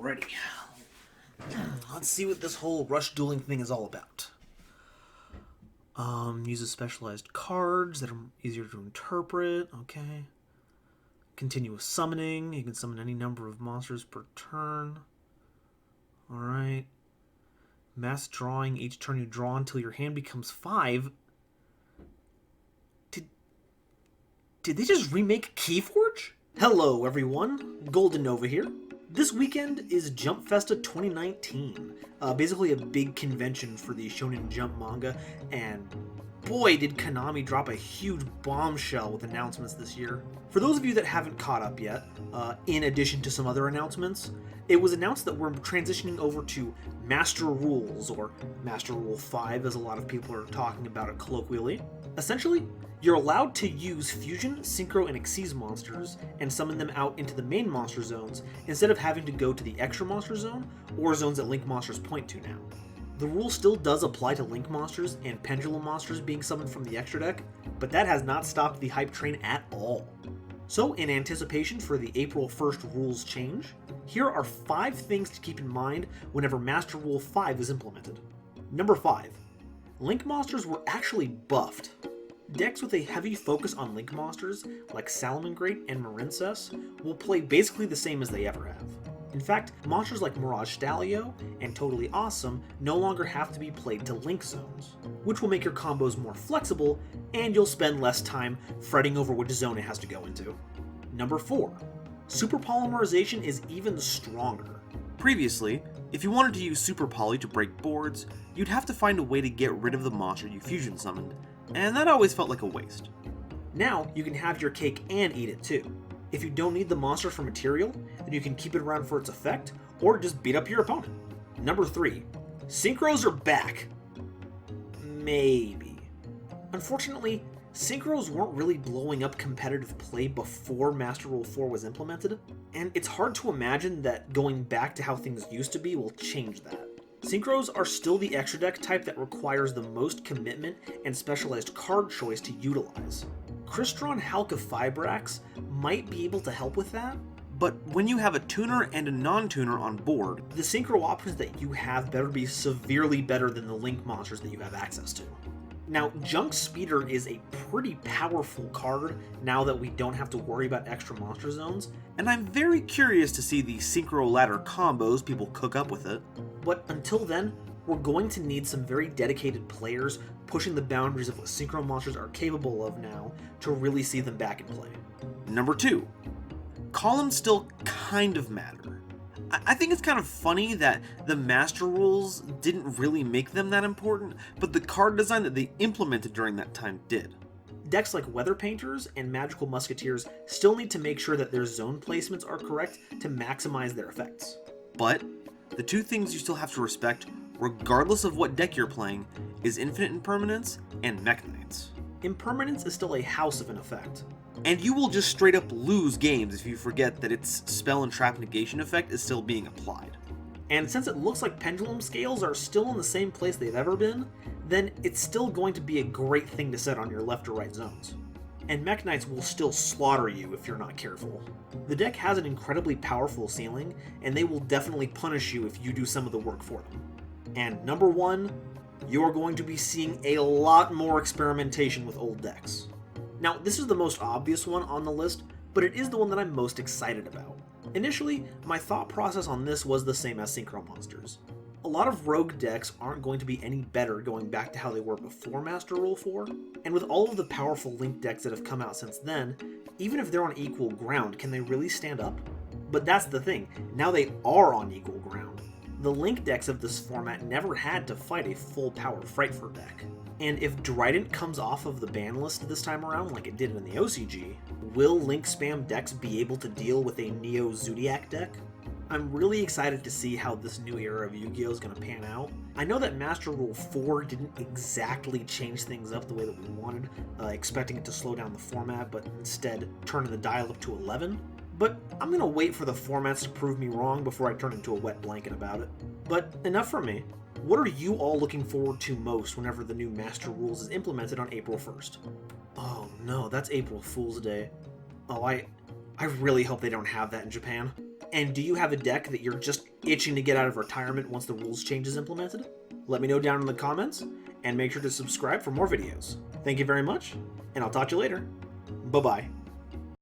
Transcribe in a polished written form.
Alrighty. Let's see what this whole rush dueling thing is all about. Uses specialized cards that are easier to interpret. Okay. Continuous summoning. You can summon any number of monsters per turn. Alright. Mass drawing. Each turn you draw until your hand becomes 5. Did they just remake Keyforge? Hello everyone, GoldenNovaYugioh here. This weekend is Jump Festa 2019, basically a big convention for the Shonen Jump manga, and boy did Konami drop a huge bombshell with announcements this year. For those of you that haven't caught up yet, in addition to some other announcements, it was announced that we're transitioning over to Master Rules, or Master Rule 5 as a lot of people are talking about it colloquially. Essentially, you're allowed to use Fusion, Synchro, and Xyz monsters and summon them out into the main monster zones instead of having to go to the extra monster zone or zones that Link monsters point to now. The rule still does apply to Link monsters and Pendulum monsters being summoned from the extra deck, but that has not stopped the hype train at all. So in anticipation for the April 1st rules change, here are 5 things to keep in mind whenever Master Rule 5 is implemented. Number 5. Link monsters were actually buffed. Decks with a heavy focus on Link monsters, like Salamangreat and Marincess, will play basically the same as they ever have. In fact, monsters like Mirage Stallion and Totally Awesome no longer have to be played to Link zones, which will make your combos more flexible, and you'll spend less time fretting over which zone it has to go into. Number 4. Super Polymerization is even stronger. Previously, if you wanted to use Super Poly to break boards, you'd have to find a way to get rid of the monster you fusion summoned, and that always felt like a waste. Now you can have your cake and eat it too. If you don't need the monster for material, then you can keep it around for its effect, or just beat up your opponent. Number 3. Synchros are back. Maybe. Unfortunately, Synchros weren't really blowing up competitive play before Master Rule 4 was implemented, and it's hard to imagine that going back to how things used to be will change that. Synchros are still the extra deck type that requires the most commitment and specialized card choice to utilize. Crystron Halqifibrax might be able to help with that, but when you have a tuner and a non-tuner on board, the Synchro options that you have better be severely better than the Link monsters that you have access to. Now, Junk Speeder is a pretty powerful card now that we don't have to worry about extra monster zones, and I'm very curious to see the Synchro ladder combos people cook up with it. But until then, we're going to need some very dedicated players pushing the boundaries of what Synchro monsters are capable of now to really see them back in play. Number 2. Columns still kind of matter. I think it's kind of funny that the Master Rules didn't really make them that important, but the card design that they implemented during that time did. Decks like Weather Painters and Magical Musketeers still need to make sure that their zone placements are correct to maximize their effects. But the 2 things you still have to respect, regardless of what deck you're playing, is Infinite Impermanence and Mekk-Knights. Impermanence is still a house of an effect, and you will just straight up lose games if you forget that its spell and trap negation effect is still being applied. And since it looks like pendulum scales are still in the same place they've ever been, then it's still going to be a great thing to set on your left or right zones. And Mekk-Knights will still slaughter you if you're not careful. The deck has an incredibly powerful ceiling, and they will definitely punish you if you do some of the work for them. And number 1, you're going to be seeing a lot more experimentation with old decks. Now, this is the most obvious one on the list, but it is the one that I'm most excited about. Initially, my thought process on this was the same as Synchro monsters. A lot of rogue decks aren't going to be any better going back to how they were before Master Rule 4, and with all of the powerful Link decks that have come out since then, even if they're on equal ground, can they really stand up? But that's the thing, now they are on equal ground. The Link decks of this format never had to fight a full power Frightfur deck. And if Drident comes off of the ban list this time around like it did in the OCG, will Link spam decks be able to deal with a Neo Zodiac deck? I'm really excited to see how this new era of Yu-Gi-Oh! Is going to pan out. I know that Master Rule 4 didn't exactly change things up the way that we wanted, expecting it to slow down the format, but instead turning the dial up to 11. But I'm going to wait for the formats to prove me wrong before I turn into a wet blanket about it. But enough from me. What are you all looking forward to most whenever the new Master Rules is implemented on April 1st? Oh no, that's April Fool's Day. Oh, I really hope they don't have that in Japan. And do you have a deck that you're just itching to get out of retirement once the rules change is implemented? Let me know down in the comments, and make sure to subscribe for more videos. Thank you very much, and I'll talk to you later. Bye-bye.